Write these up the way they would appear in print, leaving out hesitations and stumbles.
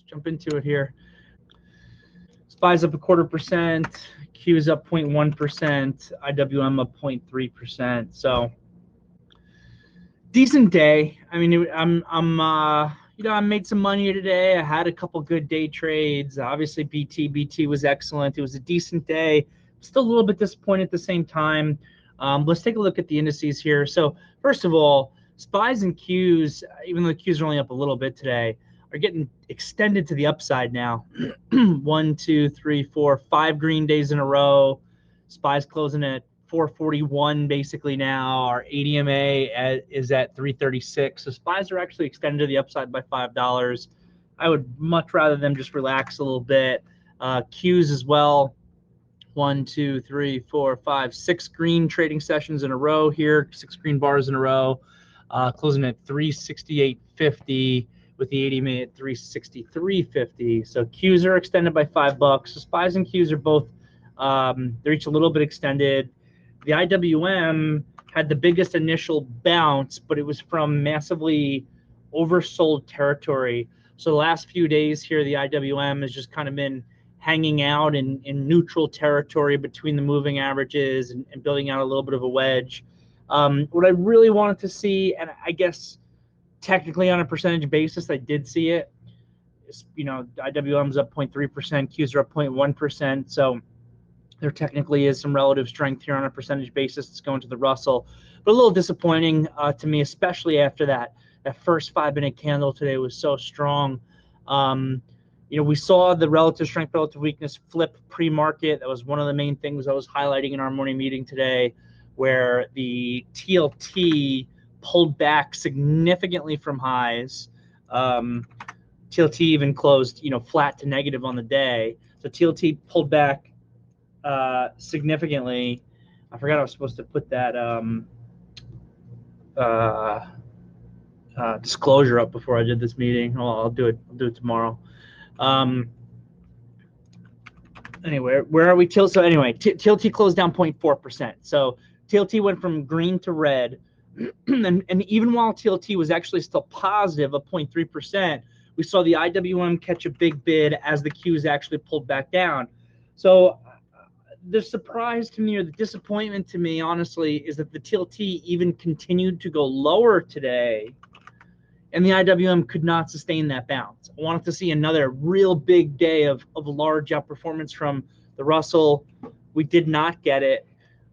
jump into it here. SPY's up 0.25%, Q's up 0.1%, IWM up 0.3%. So decent day. I mean, I made some money today. I had a couple good day trades. Obviously, BT was excellent. It was a decent day. Still a little bit disappointed at the same time. Let's take a look at the indices here. So first of all, SPYs and Qs, even though the Qs are only up a little bit today, are getting extended to the upside now. 1, 2, 3, 4, 5 green days in a row. SPYs closing at 441 basically now. Our ADMA is at 336. So SPYs are actually extended to the upside by $5. I would much rather them just relax a little bit. Qs as well. 1, 2, 3, 4, 5, 6 green trading sessions in a row here. 6 green bars in a row. Closing at 368.50 with the ADMA at 363.50. So Qs are extended by $5. So SPYs and Qs are both they're each a little bit extended. The IWM had the biggest initial bounce, but it was from massively oversold territory. So the last few days here, the IWM has just kind of been hanging out in neutral territory between the moving averages and building out a little bit of a wedge. What I really wanted to see, and I guess technically on a percentage basis, I did see it. IWM's up 0.3%, Qs are up 0.1%. So there technically is some relative strength here on a percentage basis. It's going to the Russell, but a little disappointing to me, especially after that first 5-minute candle today was so strong. We saw the relative strength, relative weakness flip pre-market. That was one of the main things I was highlighting in our morning meeting today, where the TLT pulled back significantly from highs. TLT even closed, flat to negative on the day. So TLT pulled back significantly. I forgot I was supposed to put that disclosure up before I did this meeting. Well, I'll do it tomorrow. Anyway, where are we? So anyway, TLT closed down 0.4%. So TLT went from green to red, and even while TLT was actually still positive of 0.3%, we saw the IWM catch a big bid as the Qs actually pulled back down. So the surprise to me, or the disappointment to me, honestly, is that the TLT even continued to go lower today, and the IWM could not sustain that bounce. I wanted to see another real big day of large outperformance from the Russell. We did not get it.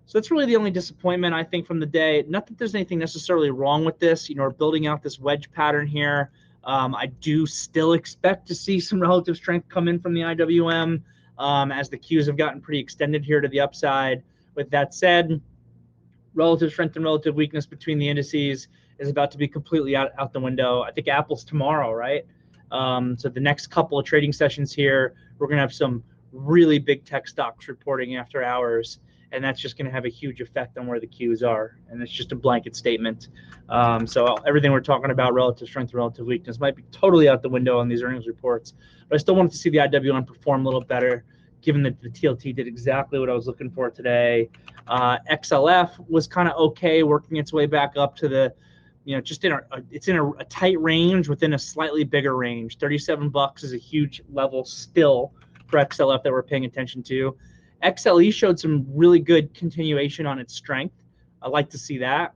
So that's really the only disappointment, I think, from the day. Not that there's anything necessarily wrong with this. We're building out this wedge pattern here. I do still expect to see some relative strength come in from the IWM as the Qs have gotten pretty extended here to the upside. With that said, relative strength and relative weakness between the indices is about to be completely out the window. I think Apple's tomorrow, right? So the next couple of trading sessions here, we're going to have some really big tech stocks reporting after hours, and that's just going to have a huge effect on where the Qs are. And it's just a blanket statement. So everything we're talking about, relative strength, relative weakness, might be totally out the window on these earnings reports. But I still wanted to see the IWM perform a little better, given that the TLT did exactly what I was looking for today. XLF was kind of okay, working its way back up to the, just it's in a tight range within a slightly bigger range. $37 is a huge level still for XLF that we're paying attention to. XLE showed some really good continuation on its strength. I like to see that.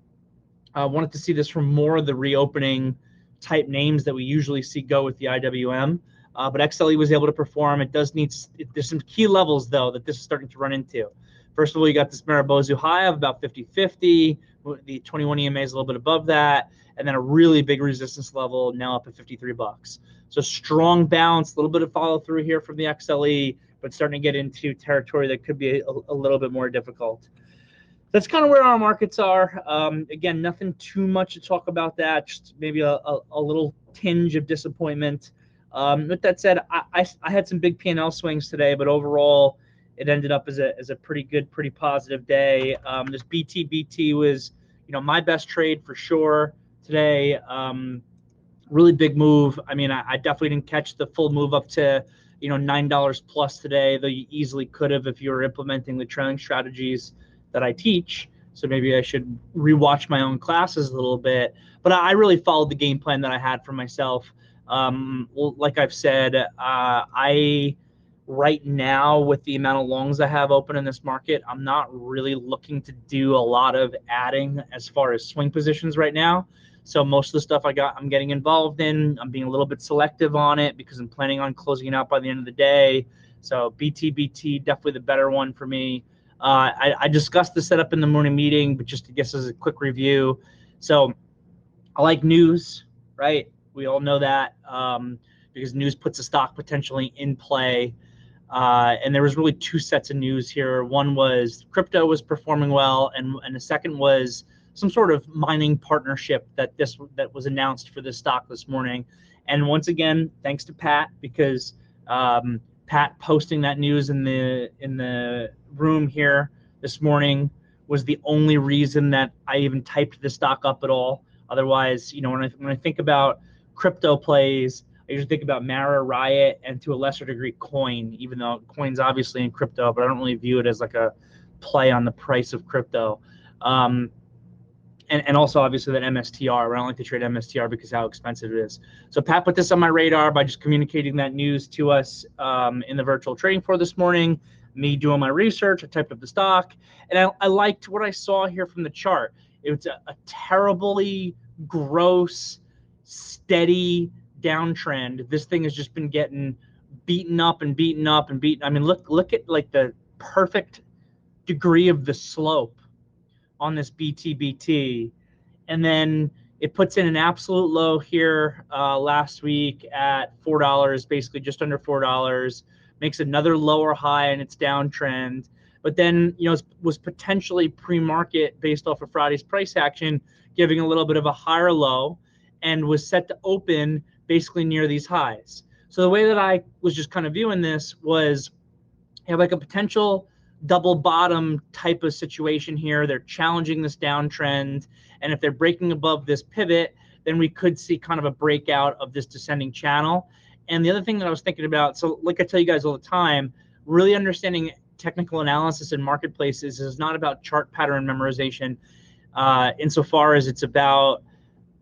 I wanted to see this from more of the reopening type names that we usually see go with the IWM. But XLE was able to perform. There's some key levels, though, that this is starting to run into. First of all, you got this Maribozu high of about 50.50. The 21 EMA is a little bit above that. And then a really big resistance level now up at $53. So strong bounce, a little bit of follow through here from the XLE, but starting to get into territory that could be a little bit more difficult. That's kind of where our markets are. Again, nothing too much to talk about that, just maybe a little tinge of disappointment. With that said, I had some big P&L swings today, but overall, it ended up as a pretty good, pretty positive day. This BT was, my best trade for sure today. Really big move. I mean, I definitely didn't catch the full move up to, $9 plus today, though you easily could have if you were implementing the trailing strategies that I teach. So maybe I should rewatch my own classes a little bit. But I really followed the game plan that I had for myself. Well, like I've said, right now, with the amount of longs I have open in this market, I'm not really looking to do a lot of adding as far as swing positions right now. So most of the stuff I'm getting involved in. I'm being a little bit selective on it because I'm planning on closing it out by the end of the day. So BT, definitely the better one for me. I discussed the setup in the morning meeting, but just to guess as a quick review. So I like news, right? We all know that because news puts the stock potentially in play. And there was really two sets of news here. One was crypto was performing well, and the second was some sort of mining partnership that was announced for this stock this morning. And once again, thanks to Pat, because Pat posting that news in the room here this morning was the only reason that I even typed the stock up at all. Otherwise, when I think about crypto plays, I usually think about Mara, Riot, and to a lesser degree Coin, even though Coin's obviously in crypto, but I don't really view it as like a play on the price of crypto. And also obviously that MSTR. I don't like to trade MSTR because of how expensive it is. So Pat put this on my radar by just communicating that news to us in the virtual trading floor this morning. Me doing my research, I typed up the stock, and I liked what I saw here from the chart. It was a terribly gross, steady downtrend. This thing has just been getting beaten up and beaten up and beaten. I mean, look at like the perfect degree of the slope on this BTBT, and then it puts in an absolute low here last week at $4, basically just under $4, makes another lower high in its downtrend, but then was potentially pre-market based off of Friday's price action, giving a little bit of a higher low, and was set to open basically near these highs. So the way that I was just kind of viewing this was you have like a potential double bottom type of situation here. They're challenging this downtrend, and if they're breaking above this pivot, then we could see kind of a breakout of this descending channel. And the other thing that I was thinking about, so like I tell you guys all the time, really understanding technical analysis in marketplaces is not about chart pattern memorization insofar as it's about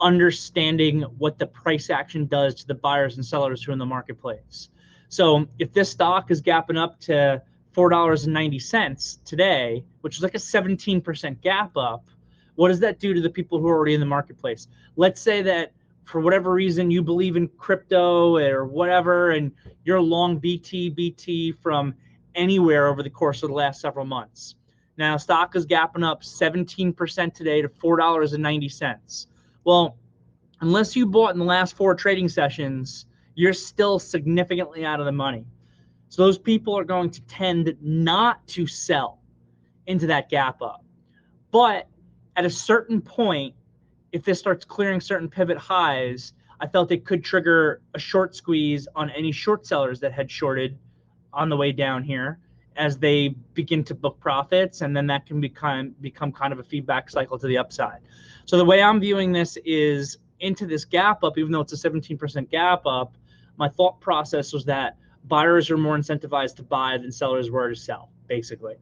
understanding what the price action does to the buyers and sellers who are in the marketplace. So if this stock is gapping up to $4.90 today, which is like a 17% gap up, what does that do to the people who are already in the marketplace? Let's say that for whatever reason you believe in crypto or whatever, and you're long BT from anywhere over the course of the last several months. Now, stock is gapping up 17% today to $4.90. Well, unless you bought in the last 4 trading sessions, you're still significantly out of the money. So those people are going to tend not to sell into that gap up. But at a certain point, if this starts clearing certain pivot highs, I felt it could trigger a short squeeze on any short sellers that had shorted on the way down here as they begin to book profits, and then that can become kind of a feedback cycle to the upside. So the way I'm viewing this is into this gap up, even though it's a 17% gap up, my thought process was that buyers are more incentivized to buy than sellers were to sell, basically.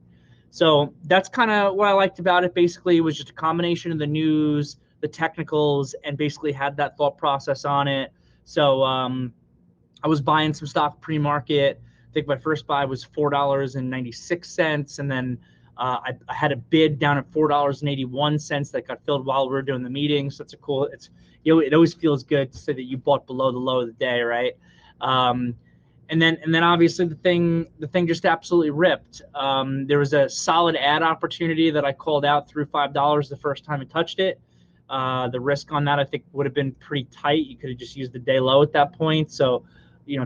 So that's kind of what I liked about it. Basically, it was just a combination of the news, the technicals, and basically had that thought process on it. So I was buying some stock pre-market. I think my first buy was $4.96, and then I had a bid down at $4.81 that got filled while we were doing the meeting. So it's a cool. It always feels good to say that you bought below the low of the day, right? And then obviously the thing just absolutely ripped. There was a solid add opportunity that I called out through $5 the first time I touched it. The risk on that I think would have been pretty tight. You could have just used the day low at that point. So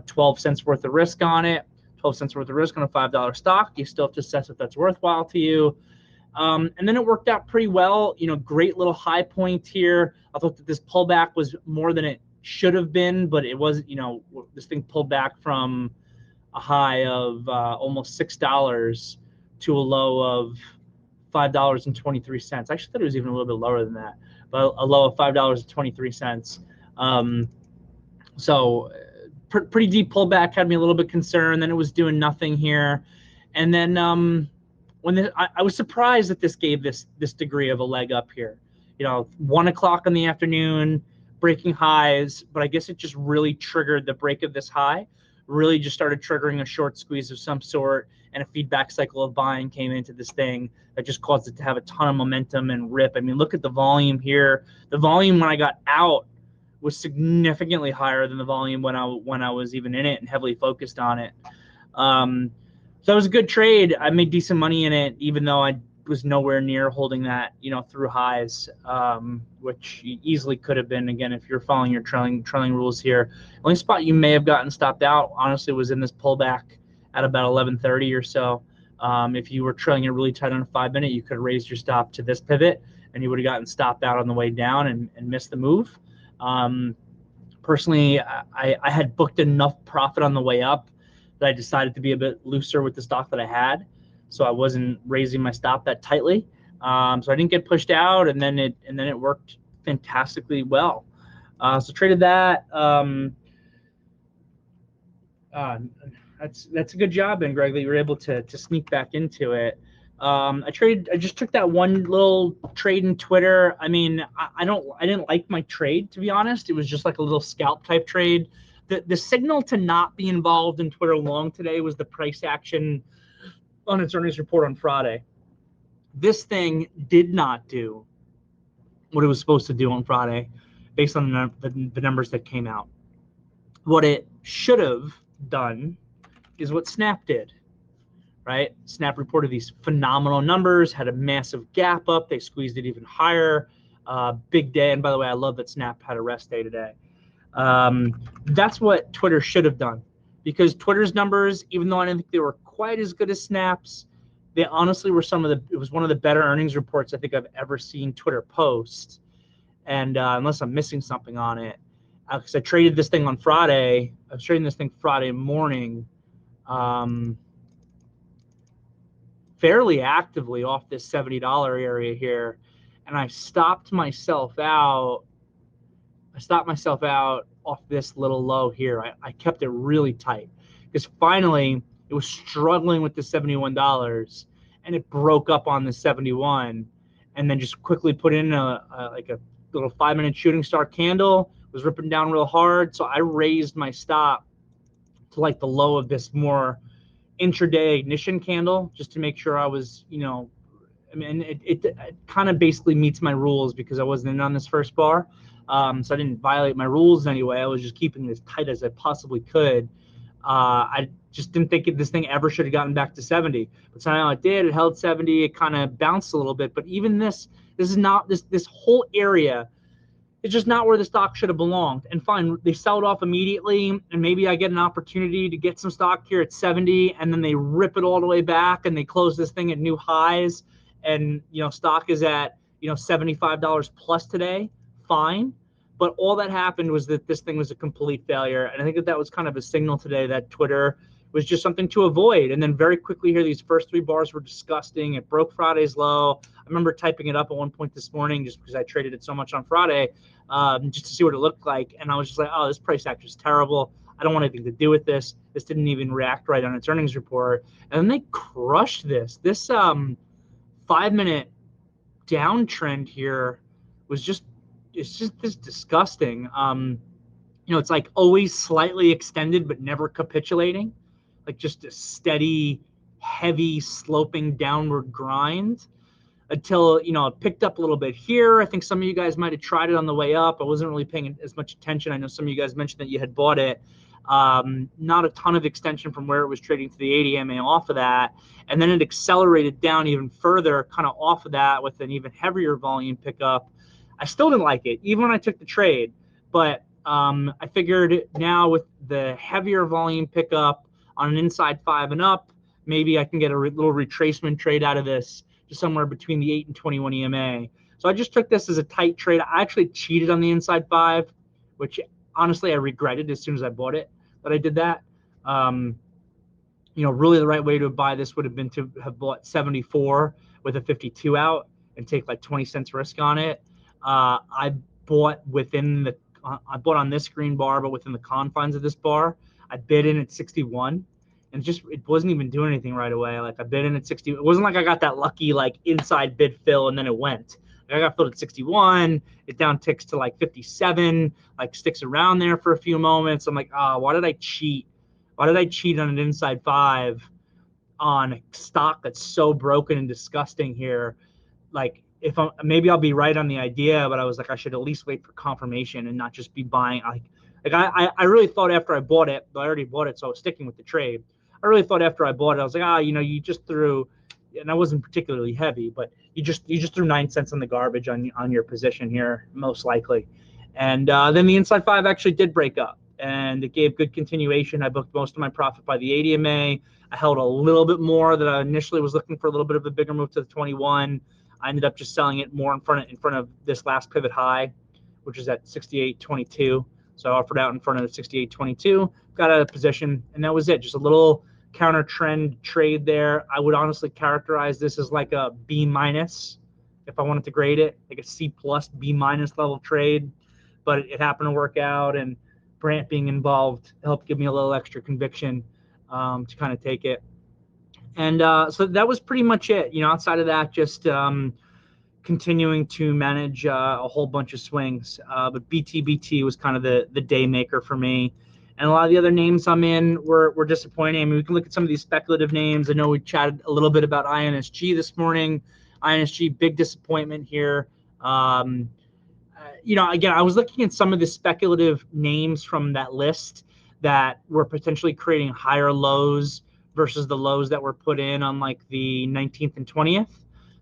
12 cents worth of risk on it. 12 cents worth of risk on a $5 stock. You still have to assess if that's worthwhile to you. And then it worked out pretty well. Great little high point here. I thought that this pullback was more than it should have been, but it wasn't. This thing pulled back from a high of almost $6 to a low of $5.23. I actually thought it was even a little bit lower than that, but a low of $5.23. So pretty deep pullback, had me a little bit concerned. Then it was doing nothing here, and then I was surprised that this gave this degree of a leg up here. 1 o'clock in the afternoon, breaking highs, but I guess it just really triggered the break of this high, really just started triggering a short squeeze of some sort, and a feedback cycle of buying came into this thing that just caused it to have a ton of momentum and rip. I mean, look at the volume here. The volume when I got out was significantly higher than the volume when I was even in it and heavily focused on it. So it was a good trade. I made decent money in it, even though I was nowhere near holding that, through highs, which easily could have been. Again, if you're following your trailing rules here, the only spot you may have gotten stopped out, honestly, was in this pullback at about 11:30 or so. If you were trailing it really tight on a 5-minute, you could have raised your stop to this pivot, and you would have gotten stopped out on the way down and missed the move. Personally, I had booked enough profit on the way up that I decided to be a bit looser with the stock that I had, so I wasn't raising my stop that tightly. So I didn't get pushed out, and then it worked fantastically well. So traded that. That's a good job, then, Greg, that you were able to sneak back into it. I just took that one little trade in Twitter. I mean, I didn't like my trade, to be honest. It was just like a little scalp type trade. The signal to not be involved in Twitter long today was the price action on its earnings report on Friday. This thing did not do what it was supposed to do on Friday based on the numbers that came out. What it should have done is what Snap did, right? Snap reported these phenomenal numbers, had a massive gap up. They squeezed it even higher. Big day. And by the way, I love that Snap had a rest day today. That's what Twitter should have done, because Twitter's numbers, even though I didn't think they were quite as good as Snap's, they honestly were it was one of the better earnings reports I think I've ever seen Twitter post. And unless I'm missing something on it, because I traded this thing on Friday. I was trading this thing Friday morning, fairly actively off this $70 area here, and I stopped myself out. Off this little low here. I kept it really tight because finally it was struggling with the $71, and it broke up on the 71, and then just quickly put in like a little 5-minute shooting star candle. Was ripping down real hard, so I raised my stop to like the low of this more intraday ignition candle, just to make sure I was, I mean, it kind of basically meets my rules because I wasn't in on this first bar. So I didn't violate my rules anyway. I was just keeping it as tight as I possibly could. I just didn't think this thing ever should have gotten back to 70, but somehow it did. It held 70. It kind of bounced a little bit, but even this is not this whole area. It's just not where the stock should have belonged. And fine, they sell it off immediately, and maybe I get an opportunity to get some stock here at 70, and then they rip it all the way back, and they close this thing at new highs, and stock is at $75 plus today. Fine, but all that happened was that this thing was a complete failure, and I think that was kind of a signal today that Twitter was just something to avoid. And then very quickly here, these first 3 bars were disgusting. It broke Friday's low. I remember typing it up at one point this morning just because I traded it so much on Friday, just to see what it looked like. And I was just like, oh, this price action is terrible. I don't want anything to do with this. This didn't even react right on its earnings report. And then they crushed this. This 5-minute downtrend here was just this disgusting. It's like always slightly extended but never capitulating, like just a steady, heavy, sloping downward grind until it picked up a little bit here. I think some of you guys might have tried it on the way up. I wasn't really paying as much attention. I know some of you guys mentioned that you had bought it. Not a ton of extension from where it was trading to the 80 MA off of that, and then it accelerated down even further, kind of off of that with an even heavier volume pickup. I still didn't like it, even when I took the trade, but I figured now with the heavier volume pickup on an inside 5 and up, maybe I can get a little retracement trade out of this to somewhere between the 8 and 21 EMA. So I just took this as a tight trade. I actually cheated on the inside 5, which honestly I regretted as soon as I bought it that I did that. Really the right way to buy this would have been to have bought 74 with a 52 out and take like 20 cents risk on it. I bought on this green bar, but within the confines of this bar. I bid in at 61, and it wasn't even doing anything right away. Like I bid in at 60. It wasn't like I got that lucky like inside bid fill and then it went. I got filled at 61. It down ticks to like 57, like sticks around there for a few moments. I'm like, why did I cheat? Why did I cheat on an inside 5 on a stock that's so broken and disgusting here? Like, if maybe I'll be right on the idea, but I was like, I should at least wait for confirmation and not just be buying. I really thought after I bought it, but I already bought it, so I was sticking with the trade. I really thought after I bought it, I was like, you just threw, and I wasn't particularly heavy, but you just threw 9 cents in the garbage on your position here, most likely. And then the inside 5 actually did break up, and it gave good continuation. I booked most of my profit by the 80 MA. I held a little bit more than I initially was looking for, a little bit of a bigger move to the 21. I ended up just selling it more in front of this last pivot high, which is at 68.22. So I offered out in front of 68.22, got out of position, and that was it. Just a little counter trend trade there. I would honestly characterize this as like a B- if I wanted to grade it, like a C+, B- level trade. But it happened to work out, and Brant being involved helped give me a little extra conviction to kind of take it. And so that was pretty much it. Outside of that, just continuing to manage a whole bunch of swings. But BTBT was kind of the day maker for me. And a lot of the other names I'm in were disappointing. I mean, we can look at some of these speculative names. I know we chatted a little bit about INSG this morning. INSG, big disappointment here. Again, I was looking at some of the speculative names from that list that were potentially creating higher lows versus the lows that were put in on like the 19th and 20th.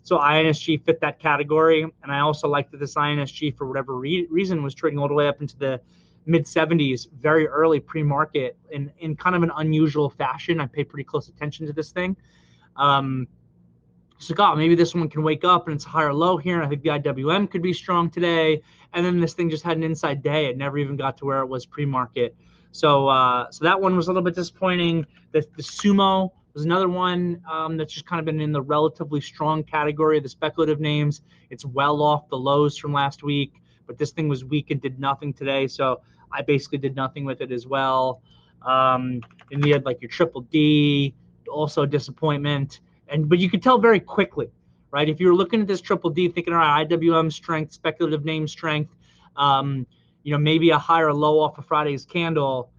So INSG fit that category. And I also liked that this INSG, for whatever reason, was trading all the way up into the mid-70s, very early pre-market in kind of an unusual fashion. I paid pretty close attention to this thing. So God, maybe this one can wake up and it's a higher low here. And I think the IWM could be strong today. And then this thing just had an inside day. It never even got to where it was pre-market. So that one was a little bit disappointing. The Sumo was another one that's just kind of been in the relatively strong category of the speculative names. It's well off the lows from last week, but this thing was weak and did nothing today. So I basically did nothing with it as well. And you had like your Triple D, also a disappointment. But you could tell very quickly, right? If you were looking at this Triple D, thinking, all right, IWM strength, speculative name strength, maybe a higher low off of Friday's candle,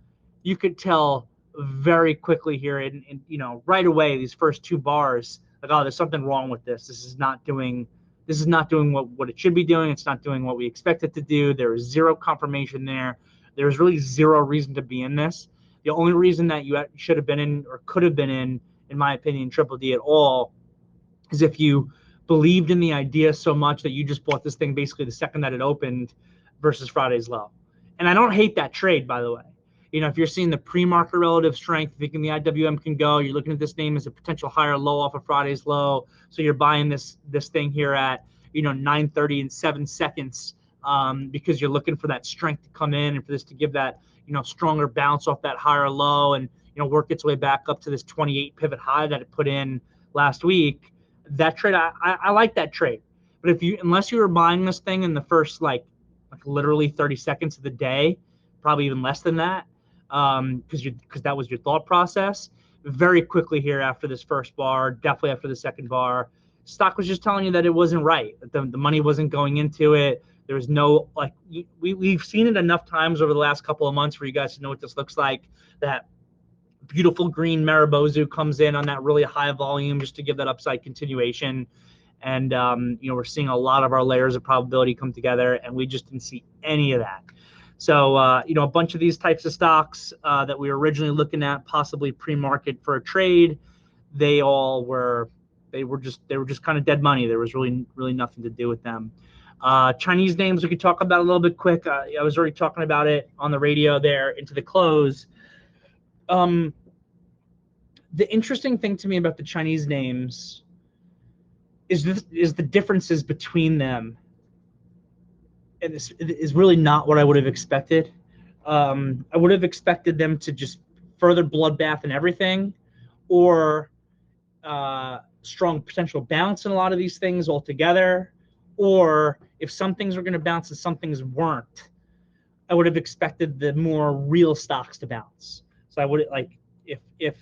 you could tell very quickly here, and right away, these first 2 bars, like, oh, there's something wrong with this. This is not doing what it should be doing. It's not doing what we expect it to do. There is zero confirmation there. There's really zero reason to be in this. The only reason that you should have been in or could have been in my opinion, Triple D at all, is if you believed in the idea so much that you just bought this thing basically the second that it opened versus Friday's low. And I don't hate that trade, by the way. If you're seeing the pre-market relative strength, thinking the IWM can go, you're looking at this name as a potential higher low off of Friday's low. So you're buying this thing here at 9:30 and 7 seconds because you're looking for that strength to come in and for this to give that stronger bounce off that higher low and work its way back up to this 28 pivot high that it put in last week. That trade, I like that trade. But unless you were buying this thing in the first like literally 30 seconds of the day, probably even less than that, because that was your thought process, very quickly here after this first bar, definitely after the second bar, stock was just telling you that it wasn't right, that the money wasn't going into it. There was no, we've seen it enough times over the last couple of months for you guys to know what this looks like, that beautiful green Maribozu comes in on that really high volume just to give that upside continuation. And, we're seeing a lot of our layers of probability come together, and we just didn't see any of that. So, a bunch of these types of stocks that we were originally looking at, possibly pre-market for a trade, they were just kind of dead money. There was really nothing to do with them. Chinese names we could talk about a little bit quick. I was already talking about it on the radio there into the close. The interesting thing to me about the Chinese names is the differences between them, and this is really not what I would have expected. I would have expected them to just further bloodbath and everything, or strong potential bounce in a lot of these things altogether, or if some things were going to bounce and some things weren't, I would have expected the more real stocks to bounce. So I would if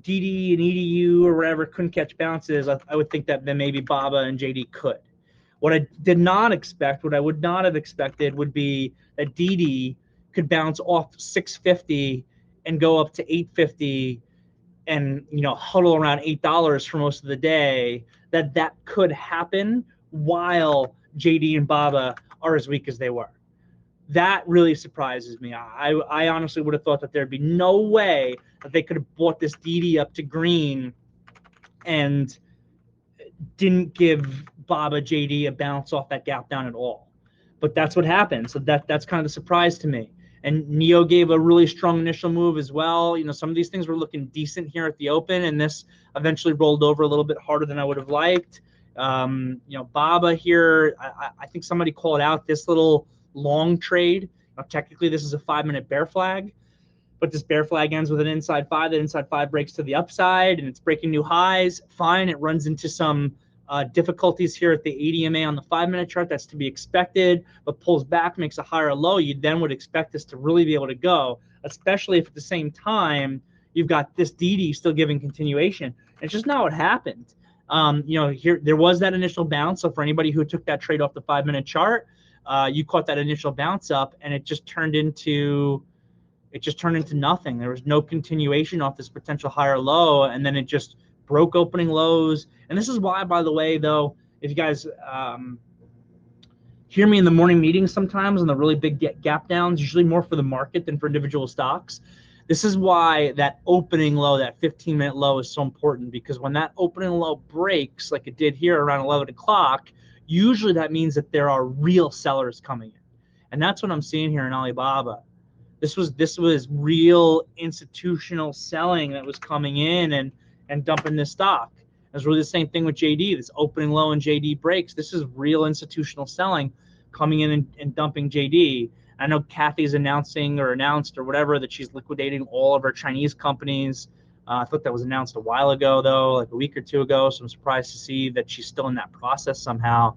DD and EDU or whatever couldn't catch bounces, I would think that then maybe BABA and JD could. What I did not expect, what I would not have expected, would be that DD could bounce off 650 and go up to 850 and huddle around $8 for most of the day. That could happen while JD and BABA are as weak as they were. That really surprises me. I honestly would have thought that there'd be no way that they could have bought this DD up to green and didn't give BABA JD a bounce off that gap down at all. But that's what happened. So that's kind of the surprise to me. And NEO gave a really strong initial move as well. Some of these things were looking decent here at the open, and this eventually rolled over a little bit harder than I would have liked. BABA here, I think somebody called out this little long trade. Now, technically, this is a 5-minute bear flag, but this bear flag ends with an inside 5. That inside 5 breaks to the upside, and it's breaking new highs. Fine, it runs into some difficulties here at the ADMA on the 5-minute chart. That's to be expected, but pulls back, makes a higher low. You then would expect this to really be able to go, especially if at the same time you've got this DD still giving continuation. It's just not what happened. Here there was that initial bounce. So for anybody who took that trade off the 5-minute chart, you caught that initial bounce up, and it just turned into nothing. There was no continuation off this potential higher low, and then it just broke opening lows. And this is why, by the way, though, if you guys hear me in the morning meetings sometimes on the really big gap downs, usually more for the market than for individual stocks, this is why that opening low, that 15-minute low, is so important, because when that opening low breaks, like it did here around 11 o'clock, usually that means that there are real sellers coming in. And that's what I'm seeing here in Alibaba. This was real institutional selling that was coming in and dumping this stock. It was really the same thing with JD. This opening low and JD breaks. This is real institutional selling coming in and dumping JD. I know Kathy's announced or whatever that she's liquidating all of her Chinese companies. I thought that was announced a while ago, though, like a week or two ago. So I'm surprised to see that she's still in that process somehow.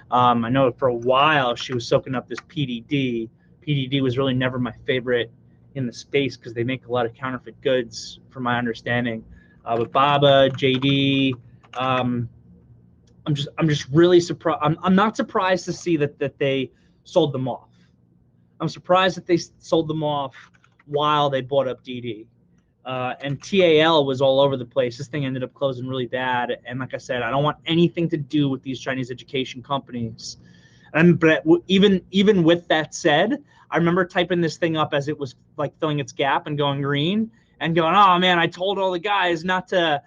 I know for a while she was soaking up this PDD. PDD was really never my favorite in the space because they make a lot of counterfeit goods, from my understanding. But BABA, JD, I'm just really surprised. I'm not surprised to see that they sold them off. I'm surprised that they sold them off while they bought up DD. And TAL was all over the place. This thing ended up closing really bad. And like I said, I don't want anything to do with these Chinese education companies. But even with that said, I remember typing this thing up as it was like filling its gap and going green and going, oh man, I told all the guys not to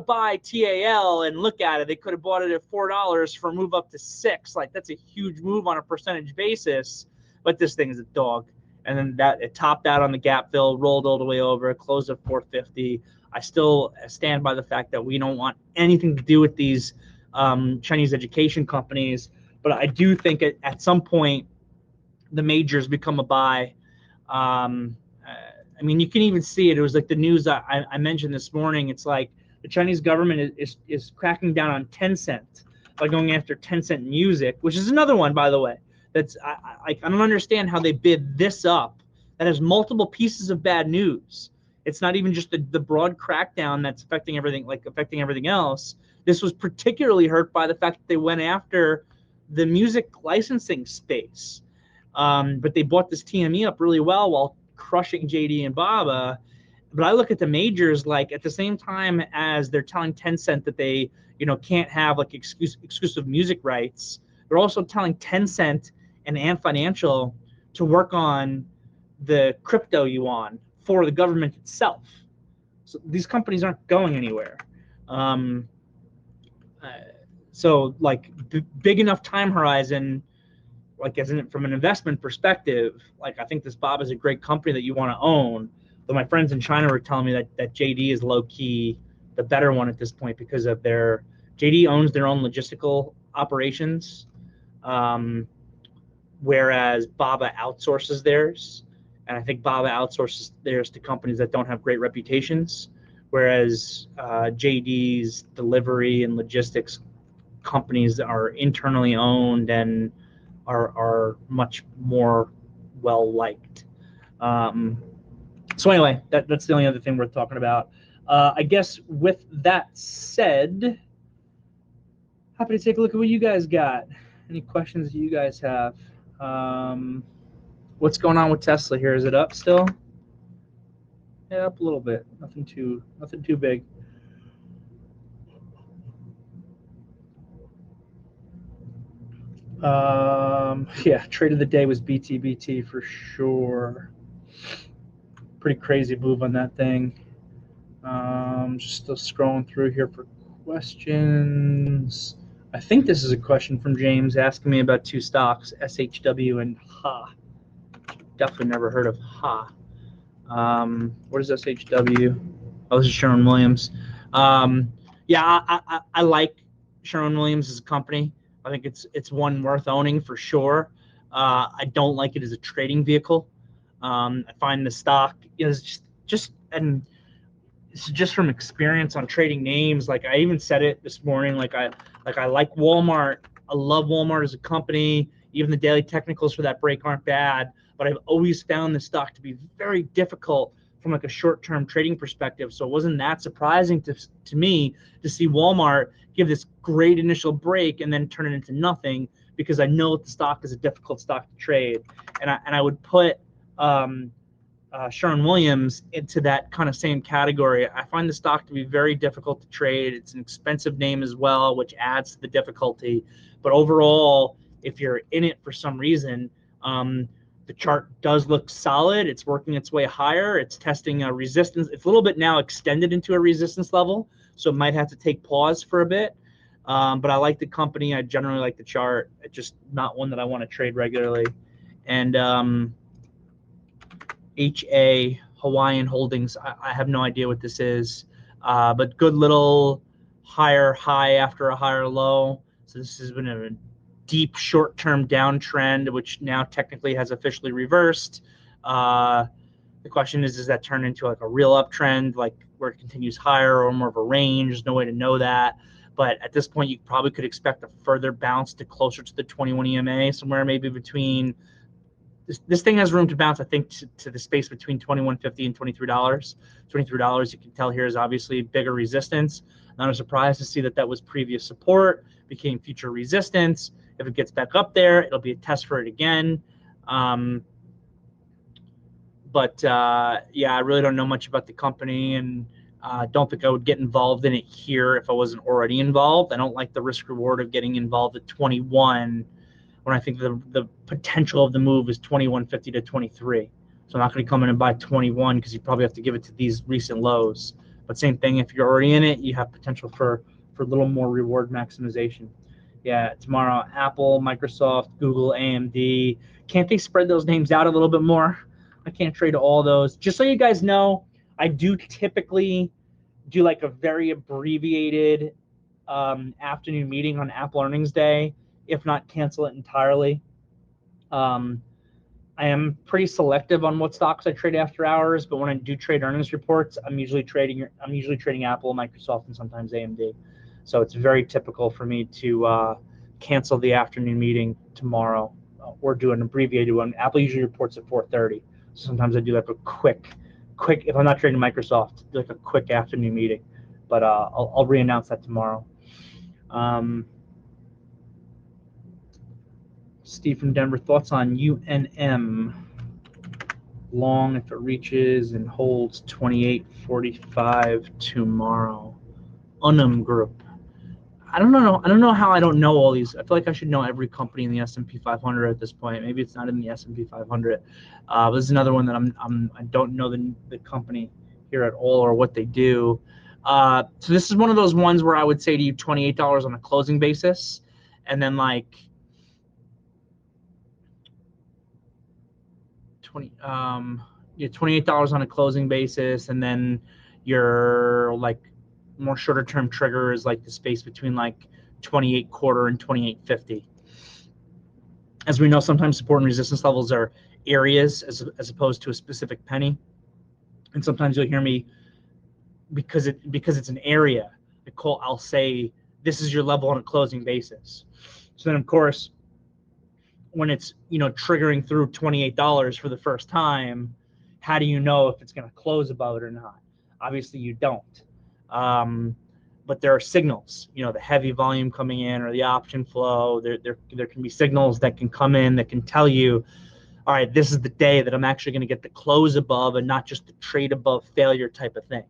buy TAL, and look at it. They could have bought it at $4 for a move up to $6. Like, that's a huge move on a percentage basis, but this thing is a dog. And then it topped out on the gap fill, rolled all the way over, closed at 450. I still stand by the fact that we don't want anything to do with these Chinese education companies. But I do think at some point the majors become a buy. I mean, you can even see it. It was like the news I mentioned this morning. It's like the Chinese government is cracking down on Tencent by going after Tencent Music, which is another one, by the way. That's I don't understand how they bid this up. That has multiple pieces of bad news. It's not even just the broad crackdown that's affecting everything else. This was particularly hurt by the fact that they went after the music licensing space. But they bought this TME up really well while crushing JD and BABA. But I look at the majors, like, at the same time as they're telling Tencent that they can't have like exclusive music rights, they're also telling Tencent and Ant Financial to work on the crypto yuan for the government itself. So these companies aren't going anywhere. So like big enough time horizon, like from an investment perspective, like I think this BABA is a great company that you want to own. But my friends in China were telling me that JD is low key the better one at this point because of JD owns their own logistical operations. Whereas BABA outsources theirs, and I think BABA outsources theirs to companies that don't have great reputations, whereas JD's delivery and logistics companies are internally owned and are much more well liked. So anyway, that's the only other thing worth talking about. I guess with that said, happy to take a look at what you guys got. Any questions that you guys have? What's going on with Tesla here? Is it up still? Yeah, up a little bit. Nothing too big. Yeah, trade of the day was BTBT for sure. Pretty crazy move on that thing. Just still scrolling through here for questions. I think this is a question from James asking me about two stocks, SHW and HA. Definitely never heard of HA. What is SHW? Oh, this is Sherwin-Williams. Yeah, I like Sherwin-Williams as a company. I think it's one worth owning for sure. I don't like it as a trading vehicle. I find the stock is and this is just from experience on trading names. Like I even said it this morning. Like I like Walmart. I love Walmart as a company. Even the daily technicals for that break aren't bad. But I've always found the stock to be very difficult from like a short-term trading perspective. So it wasn't that surprising to me to see Walmart give this great initial break and then turn it into nothing, because I know the stock is a difficult stock to trade. And I would put Sherwin-Williams into that kind of same category. I find the stock to be very difficult to trade. It's an expensive name as well, which adds to the difficulty. But overall, if you're in it for some reason, the chart does look solid. It's working its way higher. It's testing a resistance. It's a little bit now extended into a resistance level, so it might have to take pause for a bit. But I like the company. I generally like the chart. It's just not one that I want to trade regularly. And HA, Hawaiian Holdings, I have no idea what this is, but good little higher high after a higher low. So this has been a deep short-term downtrend, which now technically has officially reversed. The question is, does that turn into like a real uptrend, like where it continues higher, or more of a range? There's no way to know that. But at this point, you probably could expect a further bounce to closer to the 21 EMA, somewhere maybe between. This thing has room to bounce, I think, to the space between $21.50 and $23. $23, you can tell here, is obviously bigger resistance. Not a surprise to see that was previous support, became future resistance. If it gets back up there, it'll be a test for it again. Yeah, I really don't know much about the company, and don't think I would get involved in it here if I wasn't already involved. I don't like the risk reward of getting involved at 21 when I think the potential of the move is 21.50 to 23. So I'm not going to come in and buy 21 because you probably have to give it to these recent lows. But same thing, if you're already in it, you have potential for a little more reward maximization. Yeah, tomorrow, Apple, Microsoft, Google, AMD. Can't they spread those names out a little bit more? I can't trade all those. Just so you guys know, I do typically do like a very abbreviated afternoon meeting on Apple earnings day, if not cancel it entirely. I am pretty selective on what stocks I trade after hours, but when I do trade earnings reports, I'm usually trading Apple, Microsoft, and sometimes AMD. So it's very typical for me to cancel the afternoon meeting tomorrow or do an abbreviated one. Apple usually reports at 4:30. So sometimes I do like a quick, if I'm not trading Microsoft, do like a quick afternoon meeting. But I'll re-announce that tomorrow. Steve from Denver, thoughts on UNM? Long if it reaches and holds 28.45 tomorrow. Unum Group. I don't know how I don't know all these. I feel like I should know every company in the S&P 500 at this point. Maybe it's not in the S&P 500. This is another one that I don't know the company here at all or what they do. So this is one of those ones where I would say to you $28 on a closing basis, and then like $28 on a closing basis, and then your like more shorter term trigger is like the space between like 28.25 and 28.50. As we know, sometimes support and resistance levels are areas as opposed to a specific penny, and sometimes you'll hear me because it's an area. I'll say this is your level on a closing basis. So then of course, when it's triggering through $28 for the first time, how do you know if it's going to close above it or not? Obviously you don't. but there are signals, the heavy volume coming in or the option flow. There can be signals that can come in that can tell you, all right, this is the day that I'm actually going to get the close above and not just the trade above failure type of thing.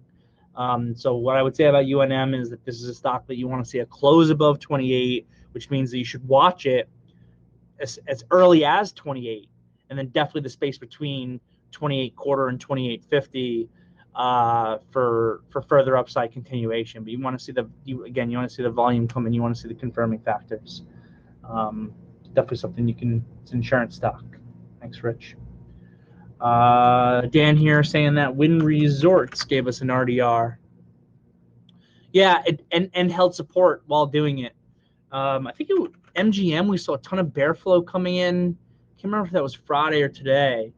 So what I would say about UNM is that this is a stock that you want to see a close above 28, which means that you should watch it as early as 28, and then definitely the space between 28.25 and 28.50 for further upside continuation. But you want to see you want to see the volume come in. You want to see the confirming factors. Definitely something it's an insurance stock. Thanks, Rich. Dan here saying that Wynn Resorts gave us an RDR. Yeah, and held support while doing it. I think MGM, we saw a ton of bear flow coming in. Can't remember if that was Friday or today.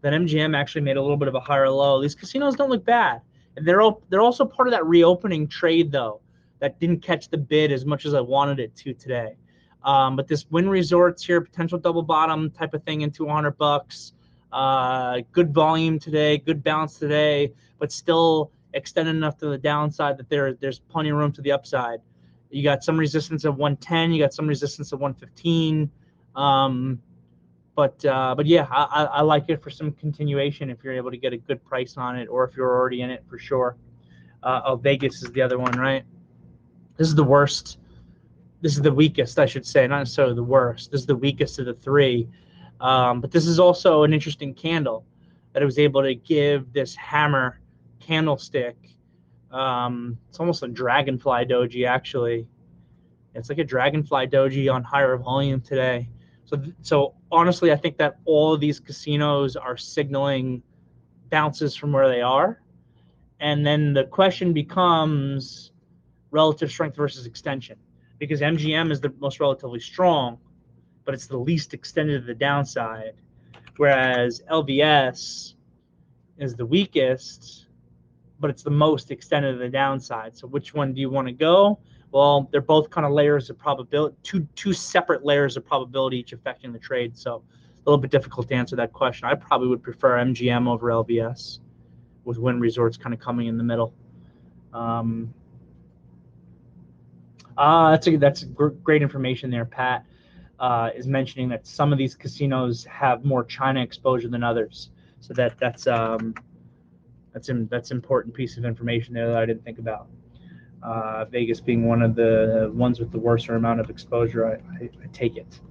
Then MGM actually made a little bit of a higher low. These casinos don't look bad. And they're also part of that reopening trade, though, that didn't catch the bid as much as I wanted it to today. But this Wynn Resorts here, potential double bottom type of thing into $100. Good volume today, good bounce today, but still extended enough to the downside that there's plenty of room to the upside. You got some resistance at 110. You got some resistance at 115. But yeah, I like it for some continuation if you're able to get a good price on it, or if you're already in it for sure. Vegas is the other one, right? This is the worst. This is the weakest, I should say, not necessarily the worst. This is the weakest of the three. But this is also an interesting candle that it was able to give this hammer candlestick. It's almost a dragonfly doji, actually. It's like a dragonfly doji on higher volume today. So honestly, I think that all of these casinos are signaling bounces from where they are. And then the question becomes relative strength versus extension, because MGM is the most relatively strong, but it's the least extended to the downside, whereas LVS is the weakest, but it's the most extended to the downside. So which one do you want to go? Well, they're both kind of layers of probability, two separate layers of probability each affecting the trade. So a little bit difficult to answer that question. I probably would prefer MGM over LVS, with Wynn Resorts kind of coming in the middle. That's great information there. Pat is mentioning that some of these casinos have more China exposure than others. So that's important piece of information there that I didn't think about. Vegas being one of the ones with the worst amount of exposure, I take it.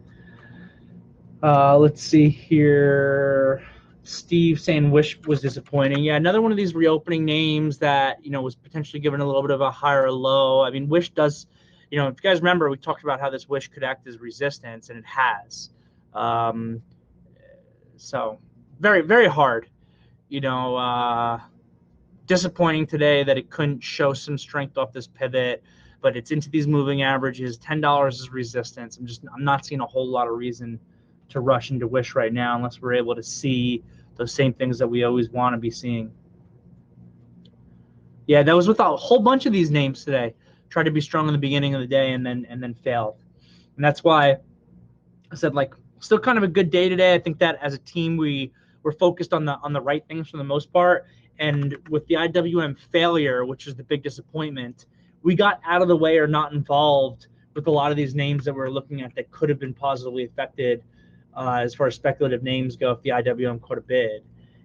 Let's see here. Steve saying Wish was disappointing. Yeah, another one of these reopening names that was potentially given a little bit of a higher low. I mean, Wish does. If you guys remember, we talked about how this Wish could act as resistance, and it has. So very, very hard. Disappointing today that it couldn't show some strength off this pivot, but it's into these moving averages. $10 is resistance. I'm not seeing a whole lot of reason to rush into Wish right now unless we're able to see those same things that we always want to be seeing. Yeah, that was with a whole bunch of these names today. Tried to be strong in the beginning of the day and then failed. And that's why I said, still kind of a good day today. I think that as a team we're focused on the right things for the most part. And with the IWM failure, which is the big disappointment, we got out of the way or not involved with a lot of these names that we're looking at that could have been positively affected as far as speculative names go if the IWM caught a bid,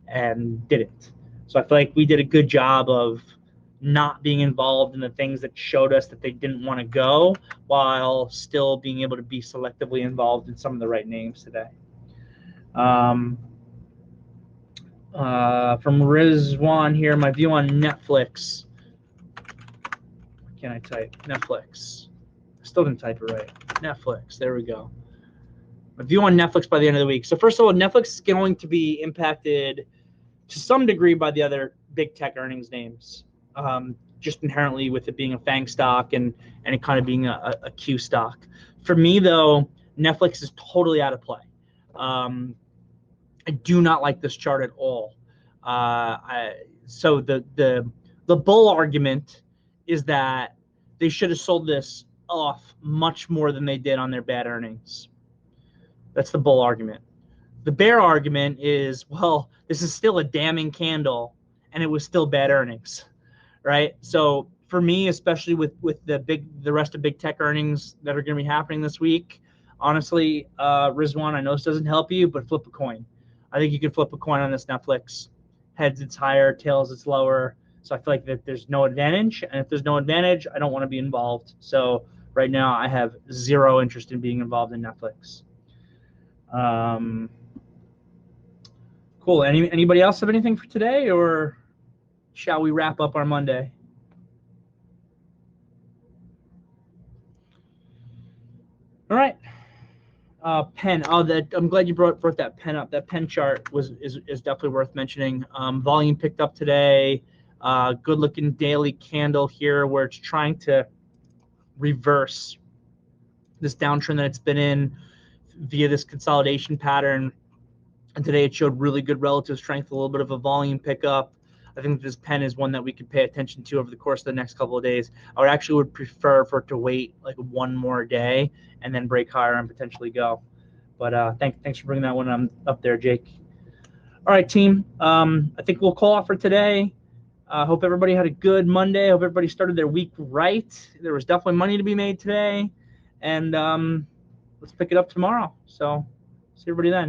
and didn't. So I feel like we did a good job of not being involved in the things that showed us that they didn't want to go, while still being able to be selectively involved in some of the right names today. From Rizwan here, my view on Netflix. What can I type? Netflix. I still didn't type it right. Netflix. There we go. My view on Netflix by the end of the week. So first of all, Netflix is going to be impacted to some degree by the other big tech earnings names, just inherently with it being a FANG stock and it kind of being a Q stock. For me, though, Netflix is totally out of play. I do not like this chart at all. So the bull argument is that they should have sold this off much more than they did on their bad earnings. That's the bull argument. The bear argument is, well, this is still a damning candle and it was still bad earnings, right? So for me, especially with the rest of big tech earnings that are going to be happening this week, honestly, Rizwan, I know this doesn't help you, but flip a coin. I think you could flip a coin on this Netflix. Heads, it's higher. Tails, it's lower. So I feel like that there's no advantage. And if there's no advantage, I don't want to be involved. So right now, I have zero interest in being involved in Netflix. Cool. Anybody else have anything for today, or shall we wrap up our Monday? All right. Pen. Oh, I'm glad you brought that pen up. That pen chart is definitely worth mentioning. Volume picked up today. Good looking daily candle here where it's trying to reverse this downtrend that it's been in via this consolidation pattern. And today it showed really good relative strength, a little bit of a volume pickup. I think this pen is one that we could pay attention to over the course of the next couple of days. I would prefer for it to wait like one more day and then break higher and potentially go. But thanks for bringing that one up there, Jake. All right, team. I think we'll call off for today. Hope everybody had a good Monday. Hope everybody started their week right. There was definitely money to be made today. And let's pick it up tomorrow. So see everybody then.